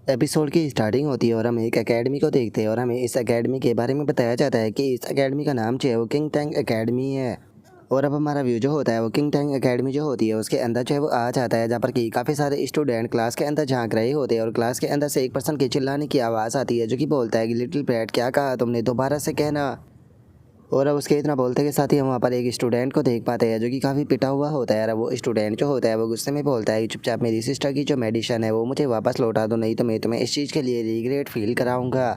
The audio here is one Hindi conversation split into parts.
एपिसोड की स्टार्टिंग होती है और हम एक एकेडमी को देखते हैं और हमें इस एकेडमी के बारे में बताया जाता है कि इस एकेडमी का नाम जो है वो किंग टैंग एकेडमी है। और अब हमारा व्यू जो होता है वो किंग टैंग एकेडमी जो होती है उसके अंदर जो है वो आ जाता है, जहाँ पर कि काफ़ी सारे स्टूडेंट क्लास के अंदर झांक रहे होते हैं और क्लास के अंदर से एक पर्सन के चिल्लाने की आवाज़ आती है जो कि बोलता है कि लिटिल ब्रैट क्या कहा तुमने, दोबारा से कहना। और अब उसके इतना बोलते के साथ ही हम वहाँ पर एक स्टूडेंट को देख पाते हैं जो कि काफ़ी पिटा हुआ होता है। और वो स्टूडेंट जो होता है वो गुस्से में बोलता है कि चुपचाप मेरी सिस्टर की जो मेडिसिन है वो मुझे वापस लौटा दो, नहीं तो मैं तुम्हें इस चीज़ के लिए रिग्रेट फील कराऊंगा।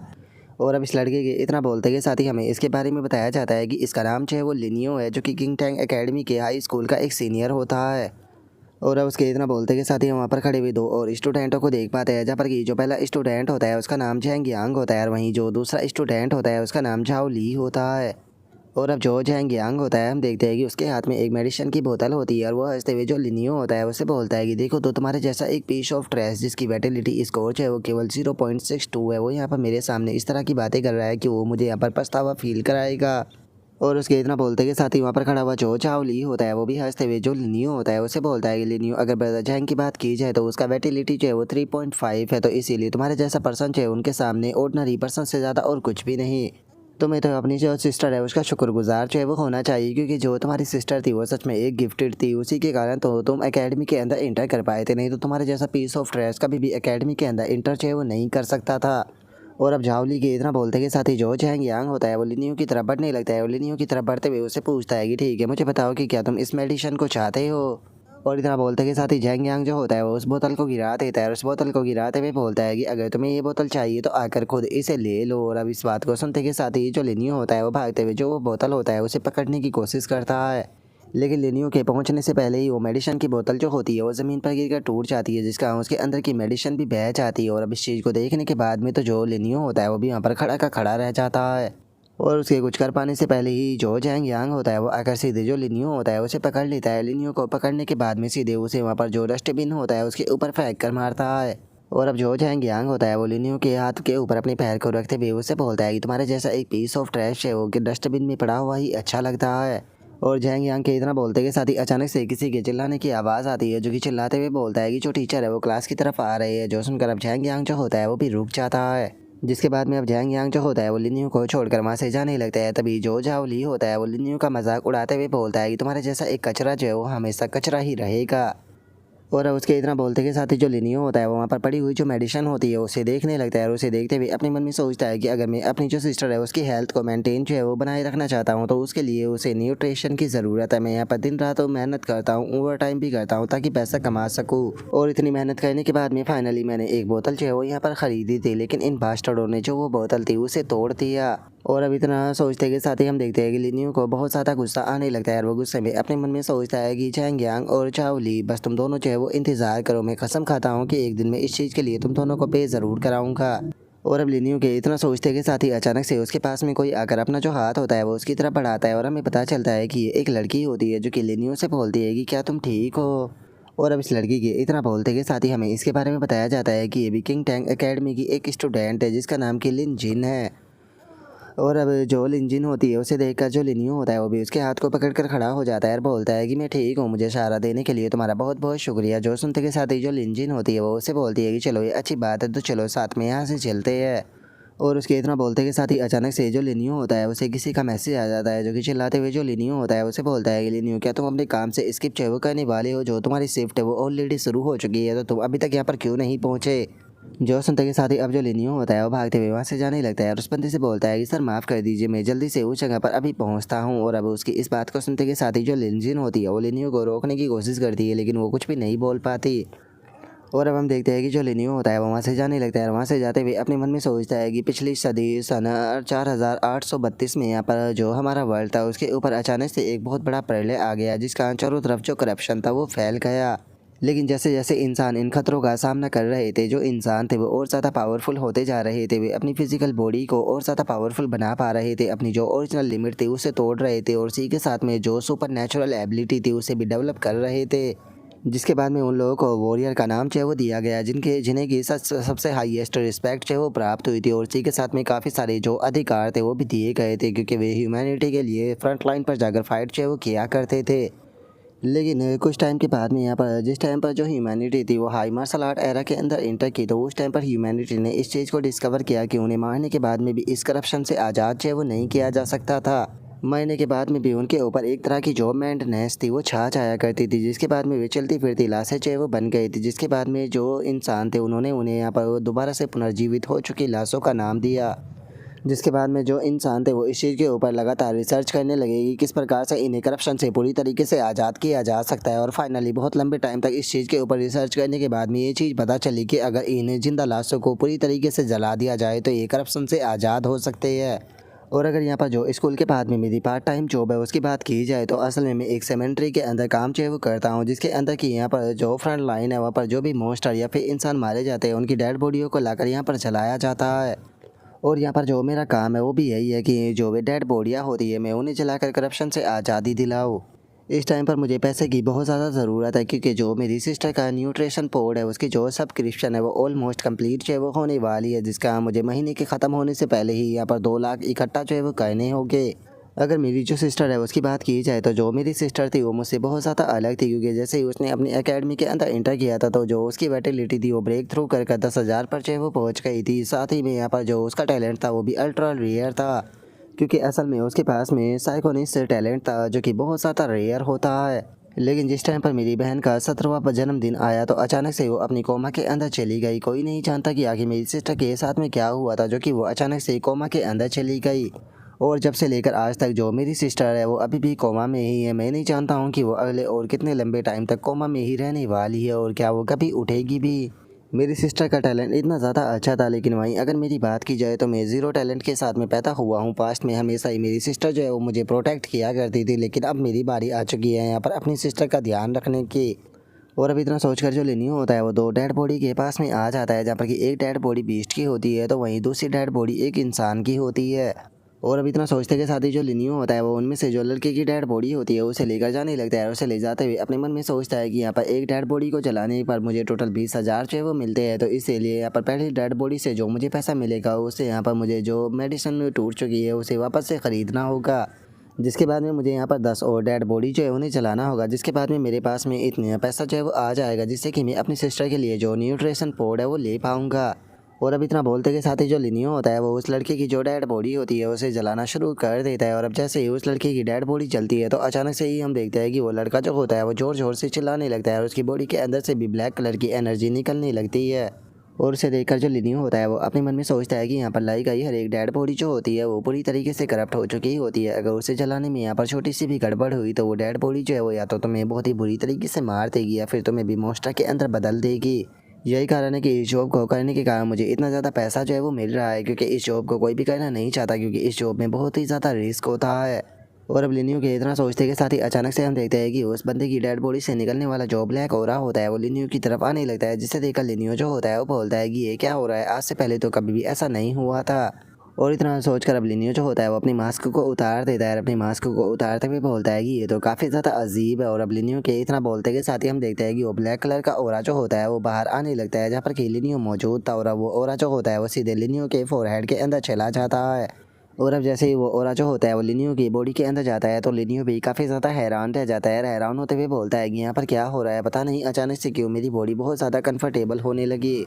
और अब इस लड़के के इतना बोलते के साथ ही हमें इसके बारे में बताया जाता है कि इसका नाम जो है वो लिनियो है, जो कि किंग टैंग एकेडमी के हाई स्कूल का एक सीनियर होता है। और अब उसके इतना बोलते के साथ ही हम वहाँ पर खड़े हुए दो और स्टूडेंटों को देख पाते हैं, जहाँ पर कि जो पहला स्टूडेंट होता है उसका नाम झेंग यांग होता है और वहीं जो दूसरा स्टूडेंट होता है उसका नाम झाओ ली होता है। और अब जो झैंग यांग होता है हम देखते हैं कि उसके हाथ में एक मेडिसिन की बोतल होती है और वो हंसते हुए जो लिनियो होता है उससे बोलता है कि देखो तो तुम्हारे जैसा एक पीस ऑफ ट्रैश जिसकी वेटिलिटी स्कोर जो है वो केवल 0.62 है, वो यहाँ पर मेरे सामने इस तरह की बातें कर रहा है कि वो मुझे यहाँ पर पछतावा फील कराएगा। और उसके इतना बोलते के साथ ही वहाँ पर खड़ा हुआ जो चाओ ली होता है वो भी हंसते हुए जो लिनियो होता है उसे बोलता है कि लिनियो, अगर ब्रदर झैंग की बात की जाए तो उसका वेटिलिटी जो है वो 3.5 है, तो इसीलिए तुम्हारे जैसा पर्सन जो है उनके सामने ऑर्डिनरी पर्सन से ज़्यादा और कुछ भी नहीं। तुम्हें तो अपनी जो सिस्टर है उसका शुक्रगुजार जो है वो होना चाहिए, क्योंकि जो तुम्हारी सिस्टर थी वो सच में एक गिफ्टेड थी, उसी के कारण तो तुम एकेडमी के अंदर इंटर कर पाए थे, नहीं तो तुम्हारे जैसा पीस ऑफ ट्रैश कभी भी एकेडमी के अंदर इंटर जो है वो नहीं कर सकता था। और अब झावली के इतना बोलते के साथ ही जो झैंग यांग होता है वो लिनियो की तरफ बढ़ने लगता है और लिनियो की तरफ बढ़ते हुए उससे पूछता है कि ठीक है मुझे बताओ कि क्या तुम इस मेडिसिन को चाहते हो। और इतना बोलते के साथ ही झैंग यांग जो होता है वो उस बोतल को गिरा देता है और उस बोतल को गिराते हुए बोलता है कि अगर तुम्हें ये बोतल चाहिए तो आकर खुद इसे ले लो। और अब इस बात को सुनते के साथ ही जो लिनियो होता है वो भागते हुए जो वो बोतल होता है उसे पकड़ने की कोशिश करता है, लेकिन लिनियो के पहुंचने से पहले ही वो मेडिसिन की बोतल जो होती है वो ज़मीन पर गिरकर टूट जाती है, जिसका उसके अंदर की मेडिसिन भी बह जाती है। और अब इस चीज़ को देखने के बाद में तो जो लिनियो होता है वो भी वहाँ पर खड़ा का खड़ा रह जाता है। और उसके कुछ कर पाने से पहले ही जो जैंग यांग होता है वो आकर सीधे जो लिनियो होता है उसे पकड़ लेता है। लिनियो को पकड़ने के बाद में सीधे उसे वहाँ पर जो डस्टबिन होता है उसके ऊपर फेंक कर मारता है। और अब जो जैंग यांग होता है वो लिनियो के हाथ के ऊपर अपने पैर को रखते हुए उससे बोलता है कि तुम्हारे जैसा एक पीस ऑफ ट्रैश है वो कि डस्टबिन में पड़ा हुआ ही अच्छा लगता है। और जैंग यांग के इतना बोलते के साथ ही अचानक से किसी के चिल्लाने की आवाज़ आती है, जो कि चिल्लाते हुए बोलता है कि जो टीचर है वो क्लास की तरफ आ रही है। जो सुनकर अब जैंग यांग जो होता है वो भी रुक जाता है, जिसके बाद में अब जैंग यांग जो होता है वो लिनियो को छोड़कर वहाँ से जाने लगता है। तभी जो झाओ ली होता है वो लिनियो का मजाक उड़ाते हुए बोलता है कि तुम्हारे जैसा एक कचरा जो है वो हमेशा कचरा ही रहेगा। और अब उसके इतना बोलते के साथ ही जो लिनियो होता है वो वहाँ पर पड़ी हुई जो मेडिसिन होती है उसे देखने लगता है और उसे देखते हुए अपने मन में सोचता है कि अगर मैं अपनी जो सिस्टर है उसकी हेल्थ को मेंटेन जो है वो बनाए रखना चाहता हूँ तो उसके लिए उसे न्यूट्रिशन की ज़रूरत है। मैं यहाँ पर दिन रात मेहनत करता हूँ, ओवर टाइम भी करता हूँ ताकि पैसा कमा सकूँ। और इतनी मेहनत करने के बाद में फाइनली मैंने एक बोतल जो है वो यहाँ पर ख़रीदी थी, लेकिन इन बास्टर्डों ने जो वो बोतल थी उसे तोड़ दिया। और अब इतना सोचते के साथ ही हम देखते हैं कि लिनियो को बहुत ज़्यादा गुस्सा आने लगता है और वो गुस्से में अपने मन में सोचता है कि झैंग यांग और चाओ ली, बस तुम दोनों जो है वो इंतज़ार करो, मैं कसम खाता हूँ कि एक दिन मैं इस चीज़ के लिए तुम दोनों को पे ज़रूर कराऊंगा। और अब लिनियो के इतना सोचते के साथ ही अचानक से उसके पास में कोई आकर अपना जो हाथ होता है वो उसकी तरफ बढ़ाता है और हमें पता चलता है कि ये एक लड़की होती है जो कि लिनियो से बोलती है कि क्या तुम ठीक हो। और अब इस लड़की के इतना बोलते के साथ ही हमें इसके बारे में बताया जाता है कि ये भी किंग टैंग एकेडमी की एक स्टूडेंट है जिसका नाम कि लिन जिन है। और अब जो लिंजिन होती है उसे देखकर जो लिनियो होता है वो भी उसके हाथ को पकड़कर खड़ा हो जाता है और बोलता है कि मैं ठीक हूँ, मुझे सहारा देने के लिए तुम्हारा बहुत बहुत शुक्रिया। जो सुनते के साथ ही जो लिंजिन होती है वो उसे बोलती है कि चलो ये अच्छी बात है, तो चलो साथ में यहाँ से चलते हैं। और उसके इतना बोलते के साथ ही अचानक से जो लिनियो होता है उसे किसी का मैसेज आ जाता है, जो कि चिल्लाते हुए जो लिनियो होता है उसे बोलता है कि लिनियो, क्या तुम अपने काम से स्किप जो है वो करने वाले हो? जो तुम्हारी शिफ्ट है वो ऑलरेडी शुरू हो चुकी है, तो तुम अभी तक यहाँ पर क्यों नहीं पहुँचे? जो सुनते के साथ ही अब जो लिनियो होता है वो भागते हुए वहाँ से जाने लगता है और उस बंदे से बोलता है कि सर माफ़ कर दीजिए, मैं जल्दी से उस जगह पर अभी पहुँचता हूँ। और अब उसकी इस बात को सुनते के साथ ही जो लिंजिन होती है वो लिनियो को रोकने की कोशिश करती है, लेकिन वो कुछ भी नहीं बोल पाती। और अब हम देखते हैं कि जो लिनियो होता है वो वहाँ से जाने लगता है और वहाँ से जाते हुए अपने मन में सोचता है कि पिछली सदी सन 4832 में यहाँ पर जो हमारा वर्ल्ड था उसके ऊपर अचानक से एक बहुत बड़ा प्रलय आ गया, जिसका चारों तरफ जो करप्शन था वो फैल गया। लेकिन जैसे जैसे इंसान इन खतरों का सामना कर रहे थे, जो इंसान थे वो और ज़्यादा पावरफुल होते जा रहे थे, वे अपनी फिजिकल बॉडी को और ज़्यादा पावरफुल बना पा रहे थे, अपनी जो ओरिजिनल लिमिट थी उसे तोड़ रहे थे और इसी के साथ में जो सुपर नेचुरल एबिलिटी थी उसे भी डेवलप कर रहे थे। जिसके बाद में उन लोगों को वॉरियर का नाम जो है वो दिया गया, जिन्हें की सबसे हाईएस्ट रिस्पेक्ट जो है वो प्राप्त हुई थी। और इसी के साथ में काफ़ी सारे जो अधिकार थे वो भी दिए गए थे, क्योंकि वे ह्यूमैनिटी के लिए फ्रंट लाइन पर जाकर फाइट जो है वो किया करते थे। लेकिन कुछ टाइम के बाद में यहाँ पर जिस टाइम पर जो ह्यूमैनिटी थी वो हाई मार्शल आर्ट एरा के अंदर इंटर की, तो उस टाइम पर ह्यूमैनिटी ने इस चीज़ को डिस्कवर किया कि उन्हें मारने के बाद में भी इस करप्शन से आज़ाद जो है वो नहीं किया जा सकता था। मरने के बाद में भी उनके ऊपर एक तरह की जो मेंटेनेंस थी वो छाया करती थी, जिसके बाद में वे चलती फिरती लाशें जो है वो बन गई थी, जिसके बाद में जो इंसान थे उन्होंने उन्हें यहाँ पर दोबारा से पुनर्जीवित हो चुकी लाशों का नाम दिया। जिसके बाद में जो इंसान थे वो इस चीज़ के ऊपर लगातार रिसर्च करने लगे कि किस प्रकार से इन्हें करप्शन से पूरी तरीके से आज़ाद किया जा सकता है। और फाइनली बहुत लंबे टाइम तक इस चीज़ के ऊपर रिसर्च करने के बाद में ये चीज़ पता चली कि अगर इन्हें जिंदा लाशों को पूरी तरीके से जला दिया जाए तो ये करप्शन से आज़ाद हो सकते हैं। और अगर यहाँ पर जो स्कूल के बाद में मेरी पार्ट टाइम जॉब है उसकी बात की जाए तो असल में मैं एक सेमेंट्री के अंदर काम जो है वो करता हूँ, जिसके अंदर की यहाँ पर जो फ्रंट लाइन है वहाँ पर जो भी मोस्टर या फिर इंसान मारे जाते हैं उनकी डेड बॉडियों को लाकर यहाँ पर जलाया जाता है। और यहाँ पर जो मेरा काम है वो भी यही है कि जो भी डेड बॉडियाँ होती है मैं उन्हें जलाकर करप्शन से आज़ादी दिलाऊँ। इस टाइम पर मुझे पैसे की बहुत ज़्यादा ज़रूरत है, क्योंकि जो मेरी सिस्टर का न्यूट्रिशन पोर्ड है उसकी जो सब्सक्रिप्शन है वो ऑलमोस्ट कंप्लीट जो है वो होने वाली है, जिसका मुझे महीने के ख़त्म होने से पहले ही यहाँ पर 2 लाख इकट्ठा जो है वो करने होंगे। अगर मेरी जो सिस्टर है उसकी बात की जाए तो जो मेरी सिस्टर थी वो मुझसे बहुत ज़्यादा अलग थी, क्योंकि जैसे ही उसने अपनी एकेडमी के अंदर इंटर किया था तो जो उसकी वर्टिलिटी थी वो ब्रेक थ्रू कर 10,000 पर जो है वो पहुँच गई थी। साथ ही में यहाँ पर जो उसका टैलेंट था वो भी अल्ट्रा रेयर था, क्योंकि असल में उसके पास में साइकोनिस्ट टैलेंट था जो कि बहुत ज़्यादा रेयर होता है। लेकिन जिस टाइम पर मेरी बहन का 17वां जन्मदिन आया तो अचानक से वो अपनी कोमा के अंदर चली गई। कोई नहीं जानता कि आगे मेरी सिस्टर के साथ में क्या हुआ था, जो कि वो अचानक से कोमा के अंदर चली गई। और जब से लेकर आज तक जो मेरी सिस्टर है वो अभी भी कोमा में ही है। मैं नहीं जानता हूँ कि वो अगले और कितने लंबे टाइम तक कोमा में ही रहने वाली है और क्या वो कभी उठेगी भी। मेरी सिस्टर का टैलेंट इतना ज़्यादा अच्छा था, लेकिन वहीं अगर मेरी बात की जाए तो मैं ज़ीरो टैलेंट के साथ में पैदा हुआ हूँ। पास्ट में हमेशा ही मेरी सिस्टर जो है वो मुझे प्रोटेक्ट किया करती थी, लेकिन अब मेरी बारी आ चुकी है यहाँ पर अपनी सिस्टर का ध्यान रखने की। और अब इतना सोचकर जो लिनियो होता है वो 2 डेड बॉडी के पास में आ जाता है, जहाँ पर कि एक डेड बॉडी बीस्ट की होती है तो वहीं दूसरी डेड बॉडी एक इंसान की होती है। और अब इतना सोचते के साथ ही जो लिनियो होता है वो उनमें से जो लड़के की डेड बॉडी होती है उसे लेकर जाने लगता है। उसे ले जाते हुए अपने मन में सोचता है कि यहाँ पर एक डेड बॉडी को जलाने पर मुझे टोटल 20,000 जो है वो मिलते हैं, तो इसीलिए यहाँ पर पहली डेड बॉडी से जो मुझे पैसा मिलेगा उससे यहाँ पर मुझे जो मेडिसिन टूट चुकी है उसे वापस से ख़रीदना होगा। जिसके बाद में मुझे यहाँ पर 10 और डेड बॉडी जो है उन्हें जलाना होगा, जिसके बाद में मेरे पास में इतना पैसा जो है वो आ जाएगा जिससे कि मैं अपनी सिस्टर के लिए जो न्यूट्रिशन पोर्ड है वो ले पाऊँगा। और अब इतना बोलते के साथ ही जो लिनियो होता है वो उस लड़के की जो डेड बॉडी होती है उसे जलाना शुरू कर देता है। और अब जैसे ही उस लड़के की डेड बॉडी जलती है तो अचानक से ही हम देखते हैं कि वो लड़का जो होता है वो ज़ोर ज़ोर से चिल्लाने लगता है और उसकी बॉडी के अंदर से भी ब्लैक कलर की एनर्जी निकलने लगती है। और उसे देखकर जो लिनियो होता है वो अपने मन में सोचता है कि यहाँ पर लाई गई हर एक डेड बॉडी जो होती है वो पूरी तरीके से करप्ट हो चुकी होती है। अगर उसे जलाने में यहाँ पर छोटी सी भी गड़बड़ हुई तो वो डेड बॉडी जो है वो या तो तुम्हें बहुत ही बुरी तरीके से मार देगी या फिर तुम्हें भी मोस्टा के अंदर बदल देगी। यही कारण है कि इस जॉब को करने के कारण मुझे इतना ज़्यादा पैसा जो है वो मिल रहा है, क्योंकि इस जॉब को कोई भी करना नहीं चाहता, क्योंकि इस जॉब में बहुत ही ज़्यादा रिस्क होता है। और अब लिनियो के इतना सोचते के साथ ही अचानक से हम देखते हैं कि उस बंदे की डेड बॉडी से निकलने वाला जो ब्लैक हो रहा होता है वो लिनियो की तरफ आने लगता है, जिसे देखकर लिनियो जो होता है वो बोलता है कि ये क्या हो रहा है, आज से पहले तो कभी भी ऐसा नहीं हुआ था। और इतना सोचकर अब लिनियो जो होता है वो अपनी मास्क को उतार देता है और अपनी मास्क को उतारते हुए बोलता है कि ये तो काफ़ी ज़्यादा अजीब है। और अब लिनियो के इतना बोलते के साथ ही हम देखते हैं कि वो ब्लैक कलर का ओरा जो होता है वो बाहर आने लगता है, जहाँ पर कि लिनियो मौजूद था। और अब वो ओरा जो होता है वो सीधे लिनियो के फोरहेड के अंदर चला जाता है। और अब जैसे ही वो ओरा जो होता है वो लिनियो की बॉडी के अंदर जाता है तो लिनियो भी काफ़ी ज़्यादा हैरान रह जाता है। हैरान होते हुए बोलता है कि यहाँ पर क्या हो रहा है, पता नहीं अचानक से क्यों मेरी बॉडी बहुत ज़्यादा कंफर्टेबल होने लगी।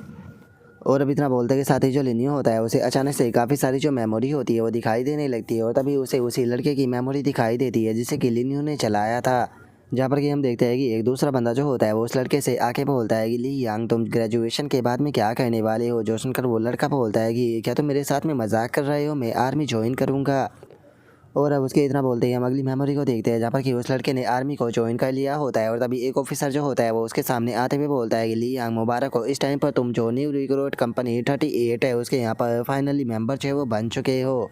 और अब इतना बोलते के साथ ही जो लिनियो होता है उसे अचानक से काफ़ी सारी जो मेमोरी होती है वो दिखाई देने लगती है। और तभी उसे उसी लड़के की मेमोरी दिखाई देती है जिसे कि लिनियो ने चलाया था, जहाँ पर कि हम देखते हैं कि एक दूसरा बंदा जो होता है वो उस लड़के से आके बोलता है कि ली यांग, तुम ग्रेजुएशन के बाद में क्या करने वाले हो। जो सुनकर वो लड़का बोलता है कि क्या तुम मेरे साथ में मजाक कर रहे हो, मैं आर्मी ज्वाइन करूँगा। और अब उसके इतना बोलते ही हम अगली मेमोरी को देखते हैं, जहाँ पर कि उस लड़के ने आर्मी को ज्वाइन कर लिया होता है। और तभी एक ऑफिसर जो होता है वो उसके सामने आते हुए बोलता है कि ली यांग, मुबारक हो, इस टाइम पर तुम जो न्यू रिक्रूट कंपनी 38 है उसके यहाँ पर फाइनली मेंबर जो है वो बन चुके हो।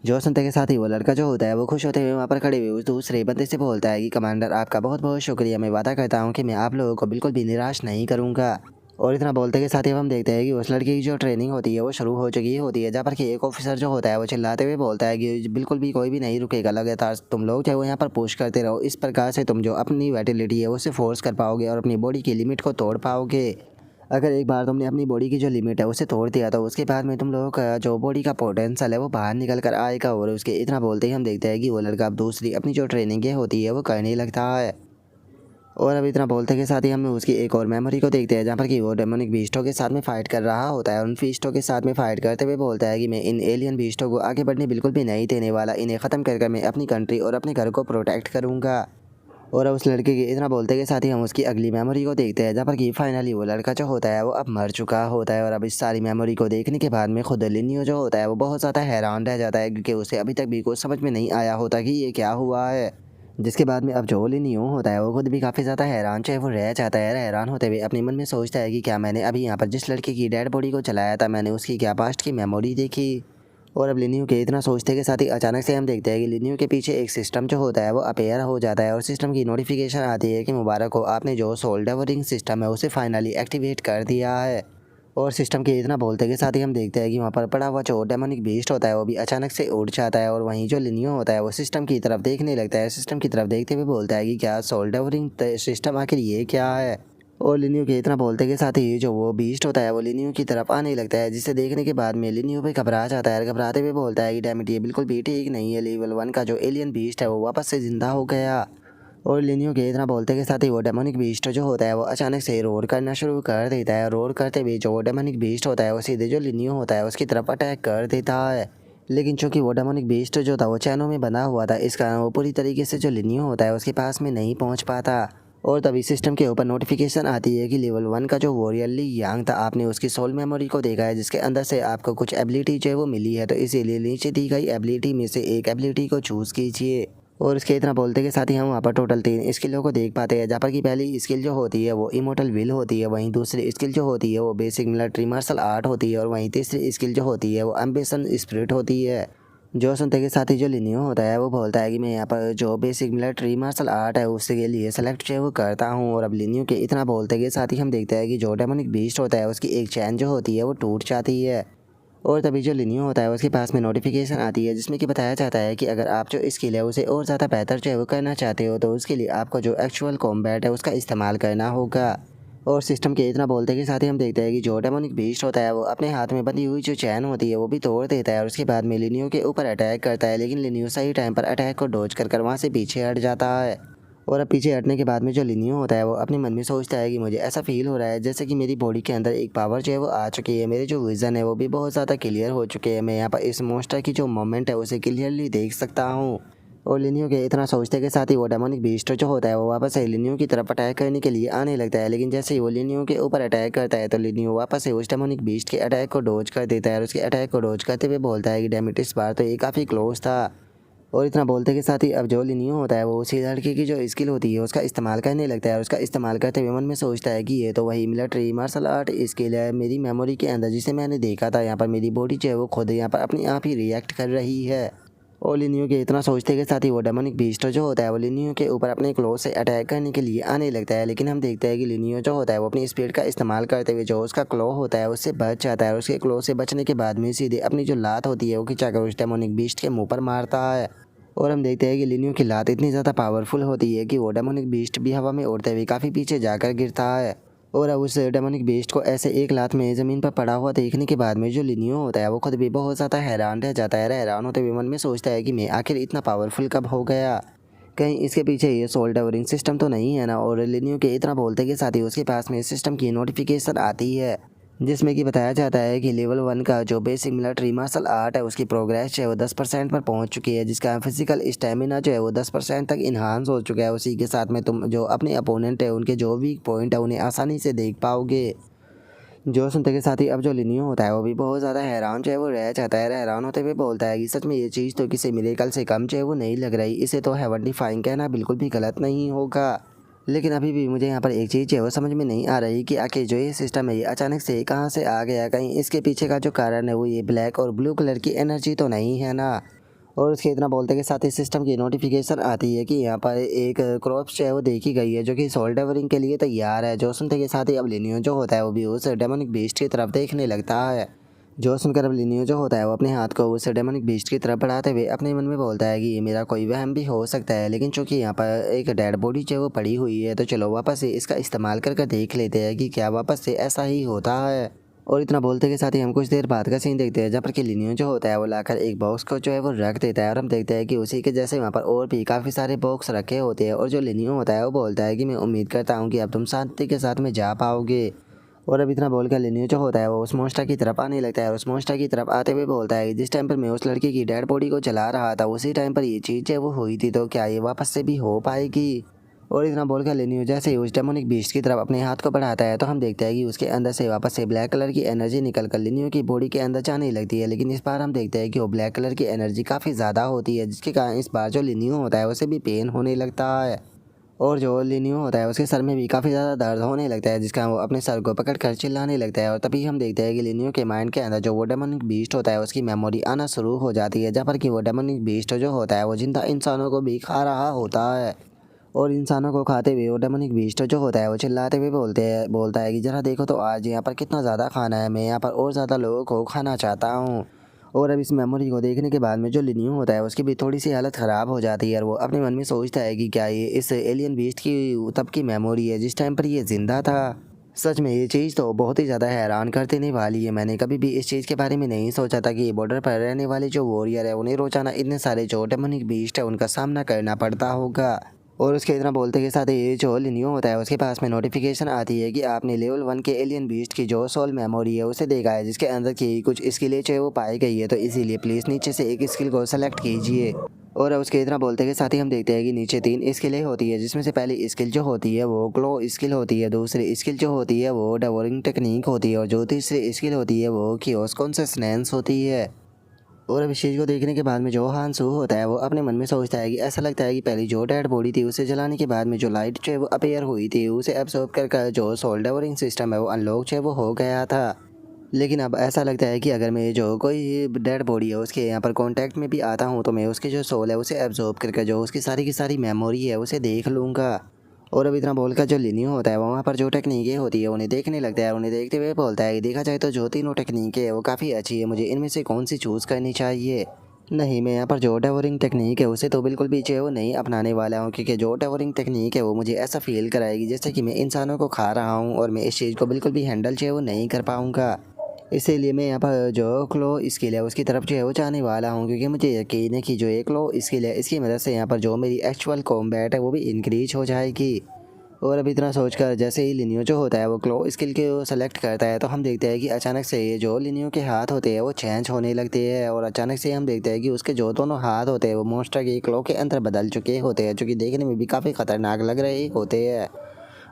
जो सुनते के साथ ही वो लड़का जो होता है वो खुश होते हुए वहाँ पर खड़े हुए उस दूसरे बंदे से बोलता है कि कमांडर, आपका बहुत बहुत शुक्रिया, मैं वादा करता हूँ कि मैं आप लोगों को बिल्कुल भी निराश नहीं करूँगा। और इतना बोलते के साथ ही हम देखते हैं कि उस लड़के की जो ट्रेनिंग होती है वो शुरू हो चुकी होती है, जहाँ पर कि एक ऑफिसर जो होता है वो चिल्लाते हुए बोलता है कि बिल्कुल भी कोई भी नहीं रुकेगा, लगातार तुम लोग चाहे वो यहाँ पर पुश करते रहो, इस प्रकार से तुम जो अपनी वाइटलिटी है उसे फोर्स कर पाओगे और अपनी बॉडी की लिमिट को तोड़ पाओगे। अगर एक बार तुमने अपनी बॉडी की जो लिमिट है उसे तोड़ दिया तो उसके बाद में तुम लोगों का जो बॉडी का पोटेंशियल है वो बाहर निकल कर आएगा। और उसके इतना बोलते ही हम देखते हैं कि वो लड़का अब दूसरी अपनी जो ट्रेनिंग होती है वो करने लगता है। और अब इतना बोलते के साथ ही हम उसकी एक और मेमोरी को देखते हैं, जहाँ पर कि वो डेमोनिक बीस्टों के साथ में फाइट कर रहा होता है। उन बीस्टों के साथ में फाइट करते हुए बोलता है कि मैं इन एलियन बीस्टों को आगे बढ़ने बिल्कुल भी नहीं देने वाला, इन्हें ख़त्म कर मैं अपनी कंट्री और अपने घर को प्रोटेक्ट करूँगा। और अब उस लड़के के इतना बोलते के साथ ही हम उसकी अगली मेमोरी को देखते हैं, जहाँ पर कि फाइनली वो लड़का जो होता है वो अब मर चुका होता है। और अब इस सारी मेमोरी को देखने के बाद में खुद लिनियो जो होता है वो बहुत ज़्यादा हैरान रह जाता है, क्योंकि उसे अभी तक भी कुछ समझ में नहीं आया होता कि ये क्या हुआ है। जिसके बाद में अब जो लिनियो होता है वो खुद भी काफ़ी ज़्यादा हैरान चाहे वो रह जाता है। हैरान होते हुए अपने मन में सोचता है कि क्या मैंने अभी यहाँ पर जिस लड़के की डेड बॉडी को चलाया था, मैंने उसकी क्या पास्ट की मेमोरी देखी। और अब लिनियो के इतना सोचते के साथ ही अचानक से हम देखते हैं कि लिनियो के पीछे एक सिस्टम जो होता है वो अपेयर हो जाता है, और सिस्टम की नोटिफिकेशन आती है कि मुबारक हो, आपने जो सोल डेवरिंग सिस्टम है उसे फाइनली एक्टिवेट कर दिया है। और सिस्टम के इतना बोलते के साथ ही हम देखते हैं कि वहाँ पर पड़ा हुआ जो डेमोनिक बीस्ट होता है वो भी अचानक से उड़ जाता है, और वहीं जो लिनियो होता है वो सिस्टम की तरफ देखने लगता है। सिस्टम की तरफ देखते हुए बोलता है कि क्या सोल डेवरिंग सिस्टम, आखिर ये क्या है। और लिनियो के इतना बोलते के साथ ही जो वो बीस्ट होता है वो लिनियो की तरफ आने लगता है, जिसे देखने के बाद में लिनियो पे घबरा जाता है। घबराते हुए बोलता है कि डैम इट, ये बिल्कुल भी ठीक नहीं है, लेवल 1 का जो एलियन बीस्ट है वो वापस से ज़िंदा हो गया। और लिनियो के इतना बोलते के साथ ही वो डेमोनिक बीस्ट जो होता है वो अचानक से रोर करना शुरू कर देता है। रोर करते हुए जो डेमोनिक बीस्ट होता है वो सीधे जो लिनियो होता है उसकी तरफ अटैक कर देता है। लेकिन चूंकि वो डेमोनिक बीस्ट जो था वो चैनों में बना हुआ था, इस कारण वो पूरी तरीके से जो लिनियो होता है उसके पास में नहीं पहुंच पाता। और तभी सिस्टम के ऊपर नोटिफिकेशन आती है कि लेवल 1 का जो वॉरियर ली यांग था, आपने उसकी सोल मेमोरी को देखा है, जिसके अंदर से आपको कुछ एबिलिटी जो है वो मिली है, तो इसीलिए नीचे दी गई एबिलिटी में से एक एबिलिटी को चूज़ कीजिए। और इसके इतना बोलते के साथ ही हम वहाँ पर टोटल 3 स्किलों को देख पाते हैं, जहाँ पर कि पहली स्किल जो होती है वो इमोर्टल विल होती है, वहीं दूसरी स्किल जो होती है वो बेसिक मिलिट्री मार्शल आर्ट होती है, और वहीं तीसरी स्किल जो होती है वो एम्बिशन स्पिरिट होती है। जो सुनते के साथ ही जो लिनियो होता है वो बोलता है कि मैं यहाँ पर जो बेसिक मिलिट्री मार्शल आर्ट है उसके लिए सेलेक्ट जो है वो करता हूँ। और अब लिनियो के इतना बोलते के साथ ही हम देखते हैं कि जो डेमोनिक बीस्ट होता है उसकी एक चैन जो होती है वो टूट जाती है। और तभी जो लिनियो होता है उसके पास में नोटिफिकेशन आती है, जिसमें कि बताया जाता है कि अगर आप जो स्किल है उसे और ज़्यादा बेहतर जो है वो करना चाहते हो, तो उसके लिए आपको जो एक्चुअल कॉम्बैट है उसका इस्तेमाल करना होगा। और सिस्टम के इतना बोलते के साथ ही हम देखते हैं कि जो डेमोनिक बीस्ट होता है वो अपने हाथ में बंधी हुई जो चैन होती है वो भी तोड़ देता है, और उसके बाद में लिनियो के ऊपर अटैक करता है। लेकिन लिनियो सही टाइम पर अटैक को डॉज कर वहाँ से पीछे हट जाता है। और अब पीछे हटने के बाद में जो लिनियो होता है वो अपने मन में सोचता है कि मुझे ऐसा फील हो रहा है जैसे कि मेरी बॉडी के अंदर एक पावर जो है वो आ चुकी है, मेरे जो विज़न है वो भी बहुत ज़्यादा क्लियर हो चुके हैं, मैं यहाँ पर इस मॉन्स्टर की जो मोमेंट है उसे क्लियरली देख सकता हूँ। और लिनियो के इतना सोचते के साथ ही वो डेमोनिक बीस्ट जो होता है वो वापस से लिनियो की तरफ अटैक करने के लिए आने लगता है। लेकिन जैसे ही वो लिनियो के ऊपर अटैक करता है तो लिनियो वापस से उस डेमोनिक बीस्ट के अटैक को डॉज कर देता है, और उसके अटैक को डॉज करते हुए बोलता है कि डैम इट, इस बार तो ये काफ़ी क्लोज था। और इतना बोलते के साथ ही अब जो लिनियो होता है वो उसी लड़के की जो स्किल होती है उसका इस्तेमाल करने लगता है, और उसका इस्तेमाल करते हुए मन में सोचता है कि ये तो वही मिलिट्री मार्शल आर्ट स्किल है मेरी मेमोरी के अंदर, जिसे मैंने देखा था। यहाँ पर मेरी बॉडी जो है वो खुद यहाँ पर अपने आप ही रिएक्ट कर रही है। और लिनियो के इतना सोचते के साथ ही वो डेमोनिक बीस्ट जो होता है वो लिनियो के ऊपर अपने क्लो से अटैक करने के लिए आने लगता है। लेकिन हम देखते हैं कि लिनियो जो होता है वो अपनी स्पीड का इस्तेमाल करते हुए जो उसका क्लो होता है उससे बच जाता है, और उसके क्लो से बचने के बाद में सीधे अपनी जो लात होती है वो खिंचाकर उस डेमोनिक बीस्ट के मुँह पर मारता है। और हम देखते हैं कि लिनियो की लात इतनी ज़्यादा पावरफुल होती है कि वो डेमोनिक बीस्ट भी हवा में उड़ते हुए काफ़ी पीछे जाकर गिरता है। और अब उस डेमोनिक बीस्ट को ऐसे एक लात में ज़मीन पर पड़ा हुआ देखने के बाद में जो लिनियो होता है वो खुद भी बहुत ज़्यादा हैरान रह जाता है। हैरान होते हुए मन में सोचता है कि मैं आखिर इतना पावरफुल कब हो गया, कहीं इसके पीछे ये सोल डेवरिंग सिस्टम तो नहीं है ना। और लिनियो के इतना बोलते के साथ ही उसके पास में सिस्टम की नोटिफिकेशन आती है, जिसमें कि बताया जाता है कि लेवल 1 का जो बेसिक मिलिट्री मार्शल आर्ट है उसकी प्रोग्रेस जो है वो 10% पर पहुंच चुकी है, जिसका फिजिकल स्टेमिना जो है वो 10% तक इन्हांस हो चुका है। उसी के साथ में तुम जो अपने अपोनेंट है उनके जो वीक पॉइंट है उन्हें आसानी से देख पाओगे। जो सुनते के साथ ही अब जो लिनियो होता है वो भी बहुत ज़्यादा हैरान जो है वो रह जाता है। हैरान होते हुए बोलता है कि सच में ये चीज़ तो किसी मिरेकल से कम जो है वो नहीं लग रही, इसे तो हेवन डिफाइंग कहना बिल्कुल भी गलत नहीं होगा। लेकिन अभी भी मुझे यहाँ पर एक चीज़ है वो समझ में नहीं आ रही कि आखिर जो ये सिस्टम है ये अचानक से कहाँ से आ गया, कहीं इसके पीछे का जो कारण है वो ये ब्लैक और ब्लू कलर की एनर्जी तो नहीं है ना। और उसके इतना बोलते के साथ ही सिस्टम की नोटिफिकेशन आती है कि यहाँ पर एक क्रॉप्स जो है वो देखी गई है जो कि सोल डेवरिंग के लिए तैयार है। जो सुनते के साथ ही अब लिनियो जो होता है वो भी उस डेमोनिक बीस्ट की तरफ देखने लगता है। जो सुनकर अब लिनियो जो होता है वो अपने हाथ को उस डेमोनिक बीस्ट की तरफ बढ़ाते हुए अपने मन में बोलता है कि ये मेरा कोई वहम भी हो सकता है, लेकिन चूंकि यहाँ पर एक डेड बॉडी जो है वो पड़ी हुई है तो चलो वापस से इसका इस्तेमाल कर देख लेते हैं कि क्या वापस से ऐसा ही होता है। और इतना बोलते के साथ ही हम कुछ देर बाद का सीन देखते हैं जहाँ पर कि लिनियो जो होता है वो लाकर एक बॉक्स को जो है वो रख देता है और हम देखते हैं कि उसी के जैसे वहाँ पर और भी काफ़ी सारे बॉक्स रखे होते हैं और जो लिनियो होता है वो बोलता है कि मैं उम्मीद करता हूँ कि अब तुम शांति के साथ में जा पाओगे। और अब इतना बोलकर लिनियो जो होता है वो उस मोस्टर की तरफ आने लगता है और उस मोस्टर की तरफ आते हुए बोलता है कि जिस टाइम पर मैं उस लड़की की डेड बॉडी को चला रहा था उसी टाइम पर ये चीज़ है वो हुई थी, तो क्या ये वापस से भी हो पाएगी। और इतना बोलकर लिनियो जैसे ही उस डेमोनिक बीस्ट की तरफ अपने हाथ को बढ़ाता है तो हम देखते हैं कि उसके अंदर से वापस से ब्लैक कलर की एनर्जी निकल कर लिनियो की बॉडी के अंदर जाने लगती है। लेकिन इस बार हम देखते हैं कि वो ब्लैक कलर की एनर्जी काफ़ी ज़्यादा होती है, जिसके कारण इस बार जो लिनियो होता है उसे भी पेन होने लगता है। और जो लिनियो होता है उसके सर में भी काफ़ी ज़्यादा दर्द होने लगता है, जिसका वो अपने सर को पकड़ कर चिल्लाने लगता है। और तभी हम देखते हैं कि लिनियो के माइंड के अंदर जो वो डेमोनिक बीस्ट होता है उसकी मेमोरी आना शुरू हो जाती है, जहाँ पर कि वो डेमोनिक बीस्ट जो होता है वो जिंदा इंसानों को भी खा रहा होता है। और इंसानों को खाते हुए वो डेमोनिक बीस्ट जो होता है वो चिल्लाते हुए बोलता है कि जरा देखो तो आज यहाँ पर कितना ज़्यादा खाना है, मैं यहाँ पर और ज़्यादा लोगों को खाना चाहता हूँ। और अब इस मेमोरी को देखने के बाद में जो लिनियो होता है उसकी भी थोड़ी सी हालत ख़राब हो जाती है और वो अपने मन में सोचता है कि क्या ये इस एलियन बीस्ट की तब की मेमोरी है जिस टाइम पर ये ज़िंदा था। सच में ये चीज़ तो बहुत ही ज़्यादा हैरान कर देने वाली है। मैंने कभी भी इस चीज़ के बारे में नहीं सोचा था कि बॉर्डर पर रहने वाले जो वॉरियर है उन्हें रोजाना इतने सारे जो डेमोनिक बीस्ट है उनका सामना करना पड़ता होगा। और उसके इतना बोलते के साथ ही जो लिनियो होता है उसके पास में नोटिफिकेशन आती है कि आपने लेवल 1 के एलियन बीस्ट की जो सोल मेमोरी है उसे देखा है, जिसके अंदर की कुछ स्किलें जो है वो पाई गई है, तो इसीलिए प्लीज़ नीचे से एक स्किल को सेलेक्ट कीजिए। और उसके इतना बोलते के साथ ही हम देखते हैं कि नीचे 3 स्किलें होती है, जिसमें से पहली स्किल जो होती है वो ग्लो स्किल होती है, दूसरी स्किल जो होती है वो डेवोरिंग टेक्निक होती है और जो तीसरी स्किल होती है वो कियोस कॉन्सिस्टेंस होती है। और अब इस चीज़ को देखने के बाद में जो हांसू होता है वो अपने मन में सोचता है कि ऐसा लगता है कि पहली जो डेड बॉडी थी उसे जलाने के बाद में जो लाइट जो है वो अपेयर हुई थी उसे एब्सॉर्ब कर जो सोल डेवरिंग सिस्टम है वो अनलॉक जो है वो हो गया था। लेकिन अब ऐसा लगता है कि अगर मैं जो कोई डेड बॉडी है उसके यहाँ पर कांटेक्ट में भी आता हूँ तो मैं उसकी जो सोल है उसे एब्जॉर्ब करके जो उसकी सारी की सारी मेमोरी है उसे देख लूँगा। और अब इतना बोलकर जो लिनियो होता है वहाँ पर जो टेक्निकें होती है उन्हें देखने लगता है। उन्हें देखते हुए बोलता है कि देखा जाए तो जो तीनों टेक्निकें है वो काफ़ी अच्छी है, मुझे इनमें से कौन सी चूज़ करनी चाहिए। नहीं, मैं यहाँ पर जो डेवोरिंग टेक्निक है उसे तो बिल्कुल भी जो है वो नहीं अपनाने वाला हूँ, क्योंकि जो डेवोरिंग टेक्निक है वो मुझे ऐसा फील कराएगी जैसे कि मैं इंसानों को खा रहा हूँ और मैं इस चीज़ को बिल्कुल भी हैंडल जो है वो नहीं कर पाऊँगा। इसीलिए मैं यहाँ पर जो क्लो स्किल है उसकी तरफ जो है वो जाने वाला हूँ, क्योंकि मुझे यकीन है कि जो एक क्लो स्किल है इसकी मदद से यहाँ पर जो मेरी एक्चुअल कॉम्बैट है वो भी इंक्रीज हो जाएगी। और अब इतना सोचकर जैसे ही लिनियो जो होता है वो क्लो स्किल को सेलेक्ट करता है तो हम देखते हैं कि अचानक से ये जो लिनियो के हाथ होते हैं वो चेंज होने लगते हैं और अचानक से हम देखते हैं कि उसके जो दोनों हाथ होते हैं वो मोस्टर के क्लो के अंदर बदल चुके होते हैं, जो कि देखने में भी काफ़ी ख़तरनाक लग रहे होते हैं।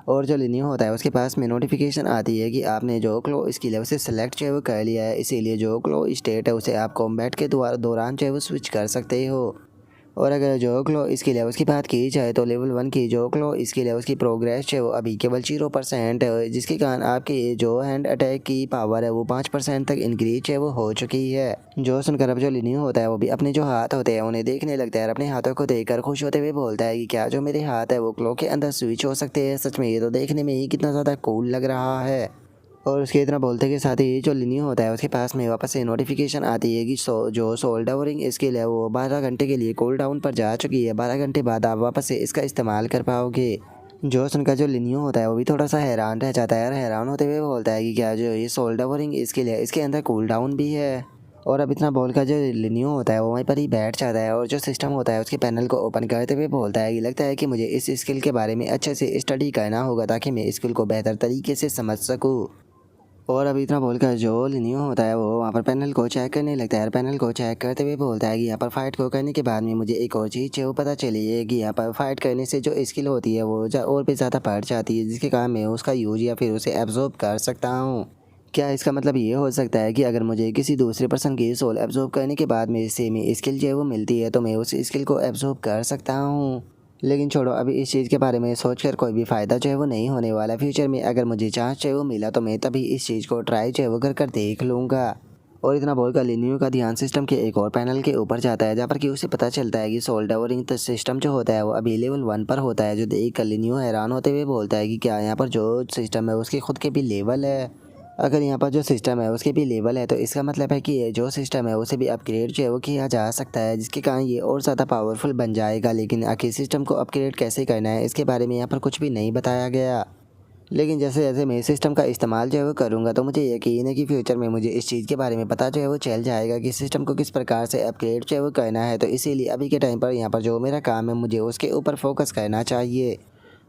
और जो लिनियो होता है उसके पास में नोटिफिकेशन आती है कि आपने जो क्लो स्किल है उसे सेलेक्ट जो है वो कर लिया है, इसीलिए जो क्लो स्टेट है उसे आप कॉम्बैट के दौरान जो है वो स्विच कर सकते हो। और अगर जो क्लो स्किल है उसकी बात की जाए तो लेवल 1 की जो क्लो स्किल है उसकी प्रोग्रेस जो है वो अभी केवल 0% है, जिसके कारण आपकी जो हैंड अटैक की पावर है वो 5% तक इंक्रीज है वो हो चुकी है। जो सुनकर अब जो लिनियो होता है वो भी अपने जो हाथ होते हैं उन्हें देखने लगता है और अपने हाथों को देखकर खुश होते हुए बोलता है कि क्या जो मेरे हाथ है वो क्लो के अंदर स्विच हो सकते हैं। सच में ये तो देखने में ही कितना ज़्यादा कूल लग रहा है। और उसके इतना बोलते के साथ ही जो लिनियो होता है उसके पास में वापस से नोटिफिकेशन आती है कि जो सोल डाउरिंग स्किल है वो 12 घंटे के लिए कूल डाउन पर जा चुकी है, 12 घंटे बाद आप वापस से इसका इस्तेमाल कर पाओगे। जो सुनकर जो लिनियो होता है वो भी थोड़ा सा हैरान रह जाता है और हैरान होते हुए बोलता है कि क्या जो ये सोल डाउरिंग स्किल है इसके अंदर कूल डाउन भी है। और अब इतना बोलकर जो लिनियो होता है वो वहीं पर ही बैठ जाता है और जो सिस्टम होता है उसके पैनल को ओपन करते हुए बोलता है कि लगता है कि मुझे इस स्किल के बारे में अच्छे से स्टडी करना होगा ताकि मैं स्किल को बेहतर तरीके से समझ सकूँ। और अभी इतना बोलकर जो लिनियो होता है वो वहाँ पर पैनल को चेक करने लगता है और पैनल को चेक करते हुए बोलता है कि यहाँ पर फाइट को करने के बाद में मुझे एक और चीज़ जो पता चली है कि यहाँ पर फाइट करने से जो स्किल होती है वो और भी ज़्यादा बढ़ जाती है, जिसके कारण मैं उसका यूज या फिर उसे एब्जॉर्ब कर सकता हूँ। क्या इसका मतलब ये हो सकता है कि अगर मुझे किसी दूसरे पर्सन की सोल एब्जॉर्ब करने के बाद में सेम स्किल जो है वो मिलती है तो मैं उस स्किल को एब्जॉर्ब कर सकता हूँ। लेकिन छोड़ो, अभी इस चीज़ के बारे में सोचकर कोई भी फ़ायदा जो है वो नहीं होने वाला। फ्यूचर में अगर मुझे चांस जो है वो मिला तो मैं तभी इस चीज़ को ट्राई जो है वो कर देख लूँगा। और इतना बोलकर लिनियो का ध्यान सिस्टम के एक और पैनल के ऊपर जाता है, जहाँ पर कि उसे पता चलता है कि सोल डावरिंग सिस्टम जो होता है वो अभी लेवल 1 पर होता है। जो देख कर लिनियो हैरान होते हुए बोलता है कि क्या यहाँ पर जो सिस्टम है उसके खुद के भी लेवल है। अगर यहाँ पर जो सिस्टम है उसके भी लेवल है तो इसका मतलब है कि ये जो सिस्टम है उसे भी अपग्रेड जो है वो किया जा सकता है, जिसके कारण ये और ज़्यादा पावरफुल बन जाएगा। लेकिन आखिर सिस्टम को अपग्रेड कैसे करना है इसके बारे में यहाँ पर कुछ भी नहीं बताया गया। लेकिन जैसे जैसे मैं इस सिस्टम का इस्तेमाल जो है वो करूँगा तो मुझे यकीन है कि फ्यूचर में मुझे इस चीज़ के बारे में पता जो है वो चल जाएगा कि सिस्टम को किस प्रकार से अपग्रेड जो है वो करना है। तो इसीलिए अभी के टाइम पर यहाँ पर जो मेरा काम है मुझे उसके ऊपर फोकस करना चाहिए।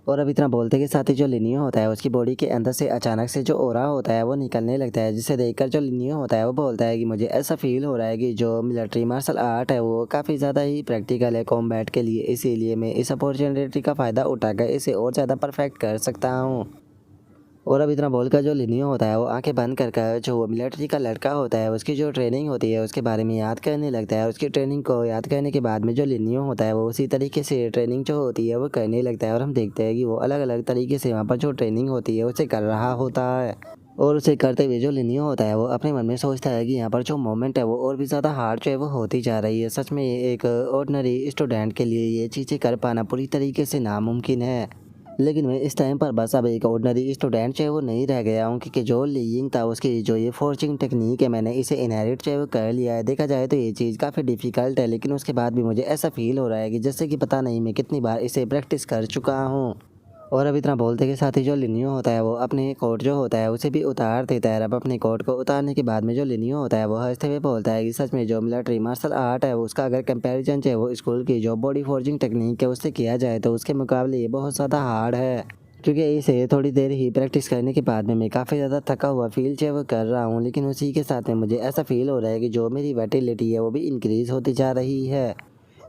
और अब इतना बोलते के साथ ही जो लिनियो होता है उसकी बॉडी के अंदर से अचानक से जो ओरा होता है वो निकलने लगता है, जिसे देखकर जो लिनियो होता है वो बोलता है कि मुझे ऐसा फील हो रहा है कि जो मिलिट्री मार्शल आर्ट है वो काफ़ी ज़्यादा ही प्रैक्टिकल है कॉम्बैट के लिए, इसीलिए मैं इस अपॉर्चुनिटी का फ़ायदा उठाकर इसे और ज़्यादा परफेक्ट कर सकता हूँ। और अब इतना बोलकर जो लिनियो होता है वो आंखें बंद कर जो वो मिलिट्री का लड़का होता है उसकी जो ट्रेनिंग होती है उसके बारे में याद करने लगता है। उसकी ट्रेनिंग को याद करने के बाद में जो लिनियो होता है वो उसी तरीके से ट्रेनिंग जो होती है वो करने लगता है। और हम देखते हैं कि वो अलग अलग तरीके से वहाँ पर जो ट्रेनिंग होती है उसे कर रहा होता है। और उसे करते हुए जो लिनियो होता है वो अपने मन में सोचता है कि यहाँ पर जो मोमेंट है वो और भी ज़्यादा हार्ड जो है वो होती जा रही है। सच में एक ऑर्डिनरी स्टूडेंट के लिए ये चीज़ें कर पाना पूरी तरीके से नामुमकिन है। लेकिन मैं इस टाइम पर बस अब एक ऑर्डिनरी स्टूडेंट जो है वो नहीं रह गया हूँ, क्योंकि जो लीइंग था उसकी जो ये फोर्जिंग टेक्निक है मैंने इसे इनहेरिट जो है वो कर लिया है। देखा जाए तो ये चीज़ काफ़ी डिफ़िकल्ट है, लेकिन उसके बाद भी मुझे ऐसा फील हो रहा है कि जैसे कि पता नहीं मैं कितनी बार इसे प्रैक्टिस कर चुका हूँ। और अब इतना बोलते के साथ ही जो लिनियो होता है वो अपने कोट जो होता है उसे भी उतार देता है। अब अपने कोट को उतारने के बाद में जो लिनियो होता है वो हंसते हुए बोलता है कि सच में जो मिलिट्री मार्शल आर्ट है उसका अगर कंपैरिजन जो है वो स्कूल की जो बॉडी फोर्जिंग टेक्निक है उससे किया जाए तो उसके मुकाबले ये बहुत ज़्यादा हार्ड है। क्योंकि इसे थोड़ी देर ही प्रैक्टिस करने के बाद में मैं काफ़ी ज़्यादा थका हुआ फील जो है वो कर रहा हूँ, लेकिन उसी के साथ में मुझे ऐसा फील हो रहा है कि जो मेरी वाइटैलिटी है वो भी इंक्रीज़ होती जा रही है।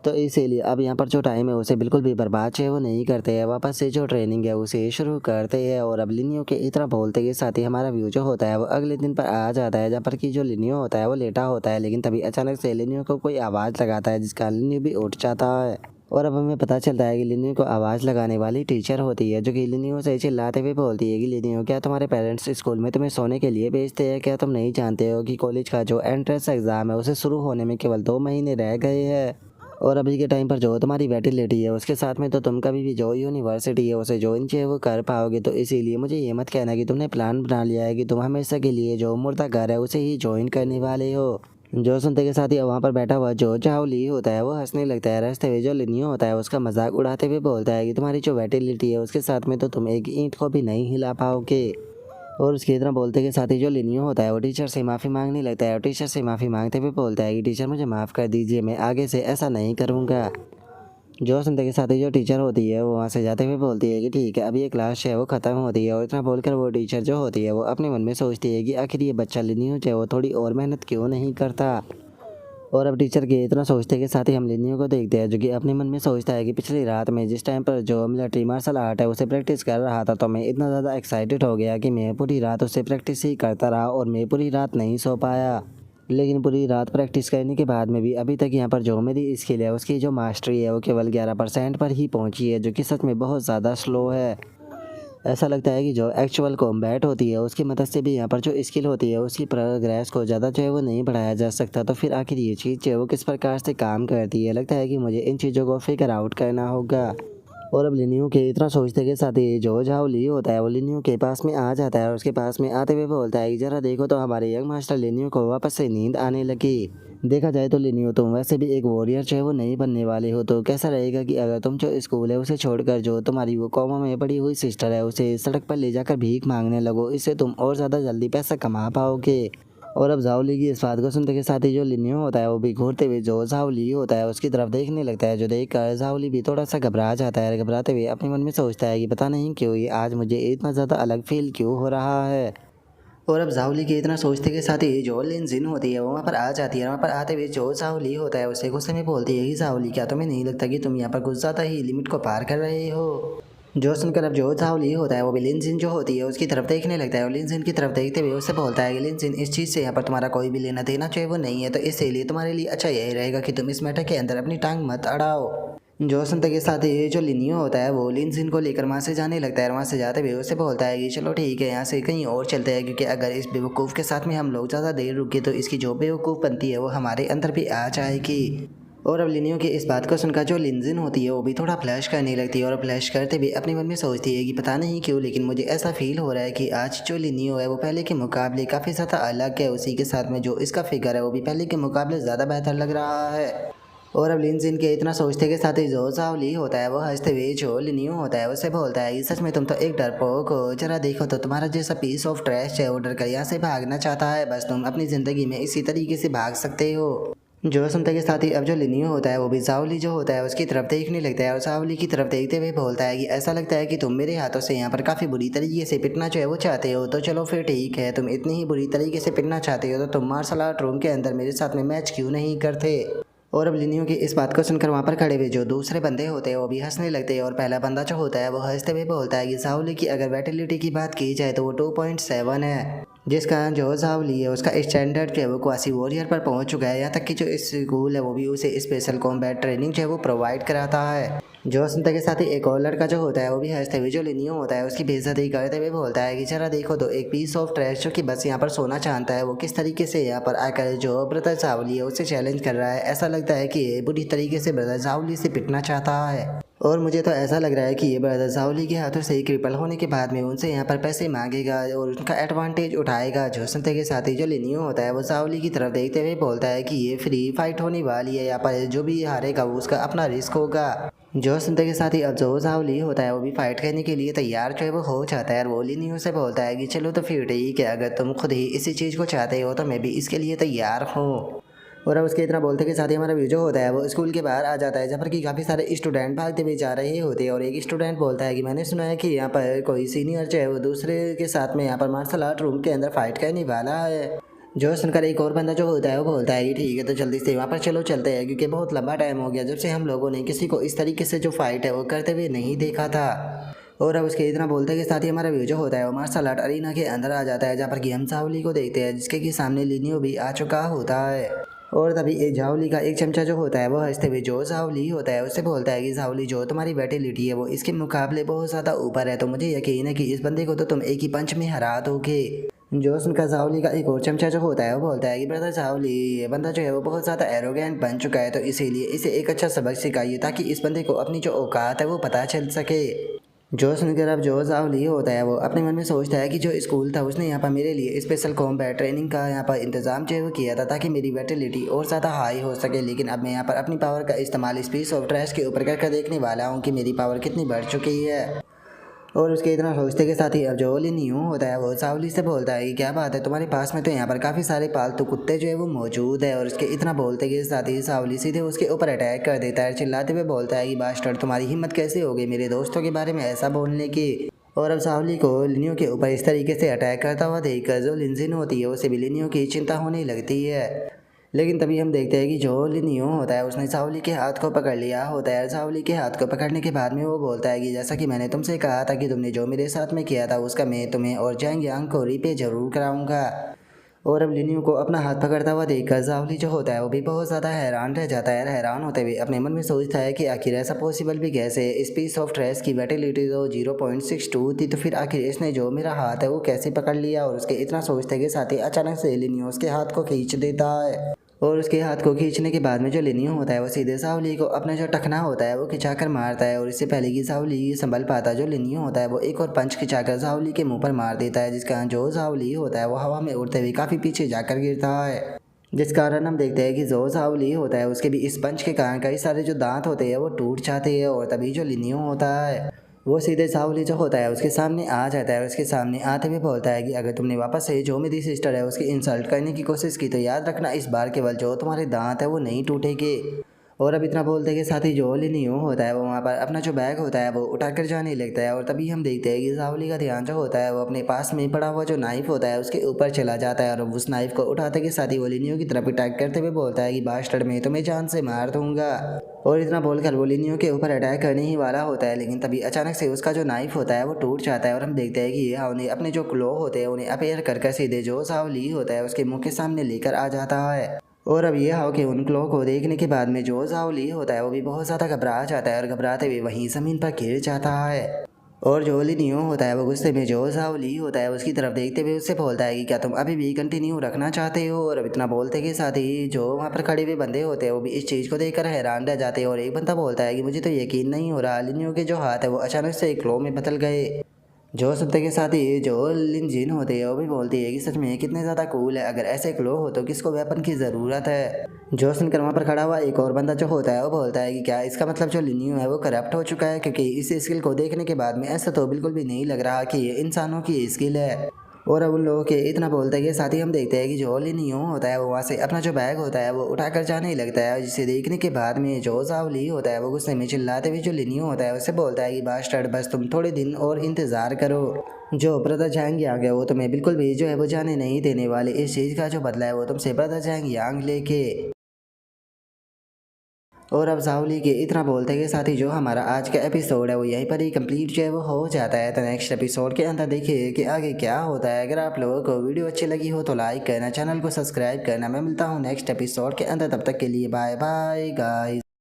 तो इसीलिए अब यहाँ पर जो टाइम है उसे बिल्कुल भी बर्बाद जो है वो नहीं करते हैं, वापस से जो ट्रेनिंग है उसे शुरू करते हैं। और अब लिनियो के इतना बोलते के साथ ही हमारा व्यू जो होता है वो अगले दिन पर आ जाता है, जहाँ पर कि जो लिनियो होता है वो लेटा होता है, लेकिन तभी अचानक से लिनियो को कोई आवाज़ लगाता है जिसका लिनियो भी उठ जाता है। और अब हमें पता चलता है कि लिनियो को आवाज़ लगाने वाली टीचर होती है, जो कि लिनियो से चिल्लाते हुए बोलती है कि लिनियो, क्या तुम्हारे पेरेंट्स स्कूल में तुम्हें सोने के लिए भेजते हैं? क्या तुम नहीं जानते हो कि कॉलेज का जो एंट्रेंस एग्ज़ाम है उसे शुरू होने में केवल 2 महीने रह गए हैं? और अभी के टाइम पर जो तुम्हारी वैटिलिटी है उसके साथ में तो तुम कभी भी जो यूनिवर्सिटी है उसे ज्वाइन चाहिए वो कर पाओगे। तो इसीलिए मुझे ये मत कहना कि तुमने प्लान बना लिया है कि तुम हमेशा के लिए जो मुर्दा घर है उसे ही ज्वाइन करने वाले हो। जो सुनते के साथ ही वहाँ पर बैठा हुआ जो झाओ ली होता है वो हंसने लगता है। हंसते हुए जो लिनियो होता है उसका मजाक उड़ाते हुए बोलता है कि तुम्हारी जो वैटिलिटी है उसके साथ में तो तुम एक ईंट को भी नहीं हिला पाओगे। और उसकी इतना बोलते के साथ ही जो लिनियो होता है वो टीचर से माफ़ी मांगने लगता है, और टीचर से माफ़ी मांगते हुए बोलता है कि टीचर मुझे माफ़ कर दीजिए, मैं आगे से ऐसा नहीं करूँगा। जो सुनते के साथ ही जो टीचर होती है वो वहाँ से जाते हुए बोलती है कि ठीक है, अभी ये क्लास है वो ख़त्म होती है। और इतना बोलकर वो टीचर जो होती है वो अपने मन में सोचती है कि आखिर ये बच्चा लिनियो जो है वो थोड़ी और मेहनत क्यों नहीं करता। और अब टीचर के इतना सोचते के साथ ही हम लिनियो को देखते हैं, जो कि अपने मन में सोचता है कि पिछली रात में जिस टाइम पर जो मिलिट्री मार्शल आर्ट है उसे प्रैक्टिस कर रहा था तो मैं इतना ज़्यादा एक्साइटेड हो गया कि मैं पूरी रात उसे प्रैक्टिस ही करता रहा और मैं पूरी रात नहीं सो पाया। लेकिन पूरी रात प्रैक्टिस करने के बाद में भी अभी तक यहाँ पर जो मेरी स्किल है उसकी जो मास्टरी है वो केवल 11% पर ही पहुँची है, जो कि सच में बहुत ज़्यादा स्लो है। ऐसा लगता है कि जो एक्चुअल कॉम्बैट होती है उसकी मदद से भी यहाँ पर जो स्किल होती है उसकी प्रोग्रेस को ज़्यादा जो है वो नहीं बढ़ाया जा सकता। तो फिर आखिर ये चीज़ जो है वो किस प्रकार से काम करती है, लगता है कि मुझे इन चीज़ों को फिगर आउट करना होगा। और अब लिनियो के इतना सोचते के साथ ही जो झाओ ली होता है वो लिनियो के पास में आ जाता है, और उसके पास में आते हुए बोलता है कि ज़रा देखो तो हमारे यंग मास्टर लिनियो को वापस से नींद आने लगी। देखा जाए तो लिनियो तुम वैसे भी एक वॉरियर जो है वो नहीं बनने वाले हो, तो कैसा रहेगा कि अगर तुम जो स्कूल है उसे छोड़कर जो तुम्हारी वो कॉमा में पड़ी हुई सिस्टर है उसे सड़क पर ले जाकर भीख मांगने लगो, इससे तुम और ज़्यादा जल्दी पैसा कमा पाओगे। और अब झाओली की इस बात को सुनते के साथ ही जो लिनियो होता है वो भी घूरते हुए जो झाओली होता है उसकी तरफ देखने लगता है, जो देख कर झाओली भी थोड़ा सा घबरा जाता है। घबराते हुए अपने मन में सोचता है कि पता नहीं क्यों ये आज मुझे इतना ज़्यादा अलग फील क्यों हो रहा है। और अब झाओली के इतना सोचते के साथ ही जो लिनजिन होती है वो वहाँ पर आ जाती है। वहाँ पर आते हुए जो झाओली होता है उसे गुस्से में बोलती है कि झाओली, क्या तुम्हें नहीं लगता कि तुम यहाँ पर कुछ ज़्यादा ही लिमिट को पार कर रहे हो? जो सुनकर अब जो झाओली होता है वो भी लिनजिन जो होती है उसकी तरफ देखने लगता है, और लिनजिन की तरफ देखते हुए उससे बोलता है कि लिनजिन, इस चीज़ से यहाँ पर तुम्हारा कोई भी लेना देना चाहिए वो नहीं है, तो इसीलिए तुम्हारे लिए अच्छा यही रहेगा कि तुम इस मैटर के अंदर अपनी टांग मत अड़ाओ। जो सुनते के साथ ही जो लिनियो होता है वो लिनजिन को लेकर वहाँ से जाने लगता है, और वहाँ से जाते हुए उससे बोलता है कि चलो ठीक है यहाँ से कहीं और चलते हैं, क्योंकि अगर इस बेवकूफ़ के साथ में हम लोग ज़्यादा देर रुके तो इसकी जो बेवकूफ़ बनती है वो हमारे अंदर भी आ जाएगी। और अब लिनियो की इस बात को सुनकर जो लिनजिन होती है वो भी थोड़ा फ्लैश करने लगती है, और फ्लैश करते भी अपने मन में सोचती है कि पता नहीं क्यों लेकिन मुझे ऐसा फील हो रहा है कि आज जो लिनियो है वो पहले के मुकाबले काफ़ी ज़्यादा अलग है। उसी के साथ में जो इसका फिगर है वो भी पहले के मुकाबले ज़्यादा बेहतर लग रहा है। और अब लिन जिन के इतना सोचते के साथ ही जो जाओ ली होता है वो हंसते हुए जो लिनियो होता है उससे बोलता है, सच में तुम तो एक डरपोक हो, जरा देखो तो तुम्हारा जैसा पीस ऑफ ट्रैश है वो डर कर यहाँ से भागना चाहता है, बस तुम अपनी ज़िंदगी में इसी तरीके से भाग सकते हो। जो सुनते के साथ ही अब जो लिनियो होता है वो भी जाओली जो होता है उसकी तरफ देखने लगता है और जाओली की तरफ देखते हुए बोलता है कि ऐसा लगता है कि तुम मेरे हाथों से यहाँ पर काफ़ी बुरी तरीके से पिटना जो है वो चाहते हो, तो चलो फिर ठीक है, तुम इतनी ही बुरी तरीके से पिटना चाहते हो तो तुम मार्शल आर्ट रूम के अंदर मेरे साथ में मैच क्यों नहीं करते। और अब लिनियो की इस बात को सुनकर वहाँ पर खड़े हुए जो दूसरे बंदे होते हैं वो भी हंसने लगते हैं और पहला बंदा जो होता है वो हंसते हुए बोलता है कि जाओली की अगर वैटिलिटी की बात की जाए तो वो 2.7 है, जिसका जो जाओली है उसका स्टैंडर्ड जो है वो क्वासी वॉरियर पर पहुंच चुका है। यहाँ तक कि जो स्कूल है वो भी उसे स्पेशल कॉम्बैट ट्रेनिंग जो है वो प्रोवाइड कराता है। जो सुनते के साथ ही एक और लड़का जो होता है वो भी हंसते हुए जो लिनियो होता है उसकी बेइज्जती करते हुए बोलता है कि जरा देखो तो एक पीस ऑफ ट्रैश जो कि बस यहाँ पर सोना चाहता है वो किस तरीके से यहाँ पर आकर जो ब्रदर जावली है उससे चैलेंज कर रहा है। ऐसा लगता है कि ये बुरी तरीके से ब्रदर जावली से पिटना चाहता है और मुझे तो ऐसा लग रहा है कि ये ब्रदर जावली के हाथों से क्रिपल होने के बाद में उनसे यहाँ पर पैसे मांगेगा और उनका एडवांटेज उठाएगा। जो सुनते के साथ ही जो लिनियो होता है वो जावली की तरफ देखते हुए बोलता है कि ये फ्री फाइट होने वाली है, यहाँ पर जो भी हारेगा वो उसका अपना रिस्क होगा। जो सुनते के साथ ही अब जो जावली होता है वो भी फाइट करने के लिए तैयार जो है वो हो जाता है और वो लिनियो से बोलता है कि चलो तो फिर ठीक है, अगर तुम खुद ही इसी चीज़ को चाहते हो तो मैं भी इसके लिए तैयार हूँ। और अब उसके इतना बोलते के साथ ही हमारा व्यू जो होता है वो स्कूल के बाहर आ जाता है जहाँ पर कि काफ़ी सारे स्टूडेंट भागते हुए जा रहे होते हैं और एक स्टूडेंट बोलता है कि मैंने सुना है कि यहाँ पर कोई सीनियर जो है वो दूसरे के साथ में यहाँ पर मार्शल आर्ट रूम के अंदर फाइट करने वाला है। जो सुनकर एक और बंदा जो होता है वो बोलता है कि ठीक है तो जल्दी से वहाँ पर चलो चलते हैं, क्योंकि बहुत लंबा टाइम हो गया जब से हम लोगों ने किसी को इस तरीके से जो फाइट है वो करते हुए नहीं देखा था। और अब उसके इतना बोलते के साथ ही हमारा व्यू जो होता है वो मार्शल आर्ट अरीना के अंदर आ जाता है जहाँ पर कि हम जावली को देखते हैं जिसके कि सामने लिनियो भी आ चुका होता है। और तभी एक जावली का एक चमचा जो होता है वो हंसते हुए जो जावली होता है उससे बोलता है कि जावली जो तुम्हारी वैटिलिटी है वो इसके मुकाबले बहुत ज़्यादा ऊपर है, तो मुझे यकीन है कि इस बंदे को तो तुम एक ही पंच में हरा दोगे। जो सुनकर जावली का एक और चमचा जो होता है वो बोलता है कि ब्रदर जावली ये बंदा जो है वो बहुत ज़्यादा एरोगेंट बन चुका है, तो इसीलिए इसे एक अच्छा सबक सिखाइए ताकि इस बंदे को अपनी जो औकात है वो पता चल सके। जो सुनकर अब जो जावली होता है वो अपने मन में सोचता है कि जो स्कूल था उसने यहाँ पर मेरे लिए स्पेशल कॉम्बैट ट्रेनिंग का यहाँ पर इंतजाम जो है वो किया था ताकि मेरी वैटिलिटी और ज़्यादा हाई हो सके, लेकिन अब मैं यहाँ पर अपनी पावर का इस्तेमाल इस पीस ऑफ ट्रैश के ऊपर करके देखने वाला हूँ कि मेरी पावर कितनी बढ़ चुकी है। और उसके इतना सोचते के साथ ही अब जो लिनियो होता है वो जावली से बोलता है कि क्या बात है तुम्हारे पास में तो यहाँ पर काफ़ी सारे पालतू कुत्ते जो है वो मौजूद है। और उसके इतना बोलते के साथ ही जावली सीधे उसके ऊपर अटैक कर देता है, चिल्लाते हुए बोलता है कि बास्टर्ड तुम्हारी हिम्मत कैसे हो गई मेरे दोस्तों के बारे में ऐसा बोलने की। और अब जावली को लिनियो के ऊपर इस तरीके से अटैक करता हुआ देखकर जो लिनजिन होती है उसे भी लिनियो की चिंता होने लगती है। लेकिन तभी हम देखते हैं कि जो लिनियो होता है उसने जावली के हाथ को पकड़ लिया होता है। जावली के हाथ को पकड़ने के बाद में वो बोलता है कि जैसा कि मैंने तुमसे कहा था कि तुमने जो मेरे साथ में किया था उसका मैं तुम्हें और जैंग यांग को रिपे जरूर कराऊंगा। और अब लिनियो को अपना हाथ पकड़ता हुआ देखकर जावली जो होता है वो भी बहुत ज़्यादा हैरान रह जाता है। हैरान होते हुए अपने मन में सोचता है कि आखिर ऐसा पॉसिबल भी कैसे है, इस पीस ऑफ ट्रेस की वैटिलिटी तो 0.62 थी, तो फिर आखिर इसने जो मेरा हाथ है वो कैसे पकड़ लिया। और उसके इतना सोचते के साथ ही अचानक से लिनियो उसके हाथ को खींच देता है। और उसके हाथ को खींचने के बाद में जो लिनियो होता है वो सीधे जावली को अपना जो टखना होता है वो खिंचाकर मारता है। और इससे पहले कि जावली संभल पाता जो लिनियो होता है वो एक और पंच खिंचाकर जावली के मुंह पर मार देता है, जिसका जो जावली होता है वो हवा में उड़ते हुए काफ़ी पीछे जाकर गिरता है। जिस कारण हम देखते हैं कि जो जावली होता है उसके भी इस पंच के कारण कई सारे जो दांत होते हैं वो टूट जाते हैं। और तभी जो लिनियो होता है वो सीधे जावली जो होता है उसके सामने आ जाता है और उसके सामने आते हुए बोलता है कि अगर तुमने वापस से जो मेरी सिस्टर है उसकी इंसल्ट करने की कोशिश की तो याद रखना इस बार केवल जो तुम्हारे दांत है वो नहीं टूटेंगे। और अब इतना बोलते के साथ ही जो लिनियो होता है वो वहाँ पर अपना जो बैग होता है वो उठाकर जाने लगता है। और तभी हम देखते हैं कि जावली का ध्यान जो होता है वो अपने पास में पड़ा हुआ जो नाइफ होता है उसके ऊपर चला जाता है। और उस नाइफ को उठाते के साथ ही वो लिनियो की तरफ अटैक करते हुए बोलता है कि बास्टर्ड मैं तुम्हें जान से मार दूंगा। और इतना बोलकर वो लिनियो के ऊपर अटैक करने ही वाला होता है, लेकिन तभी अचानक से उसका जो नाइफ होता है वो टूट जाता है। और हम देखते हैं कि ये उन्हें अपने जो क्लो होते हैं उन्हें अपेयर कर सीधे जो जावली होता है उसके मुंह के सामने लेकर आ जाता है। और अब ये हाउ के उन क्लो को देखने के बाद में जो जावली होता है वो भी बहुत ज़्यादा घबरा जाता है और घबराते हुए वहीं ज़मीन पर गिर जाता है। और जो लिनियो होता है वो गुस्से में जो जावली होता है उसकी तरफ देखते हुए उससे बोलता है कि क्या तुम अभी भी कंटिन्यू रखना चाहते हो। और अब इतना बोलते के साथ ही जो वहाँ पर खड़े हुए बंदे होते हैं वो भी इस चीज़ को देखकर हैरान रह जाते हैं। और एक बंदा बोलता है कि मुझे तो यकीन नहीं हो रहा, लिनियो के जो हाथ है वो अचानक से क्लो में बदल गए। जो सुनते के साथ ही जो लिन जिन होती है वो भी बोलती है कि सच में कितने ज़्यादा कूल है, अगर ऐसे क्लो हो तो किसको वेपन की ज़रूरत है। जो सुनकर वहाँ पर खड़ा हुआ एक और बंदा जो होता है वो बोलता है कि क्या इसका मतलब जो लिन्यू है वो करप्ट हो चुका है, क्योंकि इस स्किल को देखने के बाद में ऐसा तो बिल्कुल भी नहीं लग रहा कि ये इंसानों की स्किल है। और अब उन लोगों के इतना बोलते हैं कि साथ ही हम देखते हैं कि जो लिन्यू होता है वो वहाँ से अपना जो बैग होता है वो उठाकर जाने ही लगता है, जिसे देखने के बाद में जो जावली होता है वो गुस्से में चिल्लाते हुए जो लिन्यू होता है उससे बोलता है कि बास्टर्ड बस तुम थोड़े दिन और इंतज़ार करो, जो ब्रदर जैंग यांग है वो तुम्हें बिल्कुल भी जो है वो जाने नहीं देने वाले, इस चीज़ का जो बदला है वो तुमसे ब्रदर जैंग यांग लेके। और अब जावली के इतना बोलते के साथ ही जो हमारा आज का एपिसोड है वो यहीं पर ही कंप्लीट जो है वो हो जाता है। तो नेक्स्ट एपिसोड के अंदर देखिए कि आगे क्या होता है। अगर आप लोगों को वीडियो अच्छी लगी हो तो लाइक करना, चैनल को सब्सक्राइब करना। मैं मिलता हूँ नेक्स्ट एपिसोड के अंदर, तब तक के लिए बाय बाय गाइस।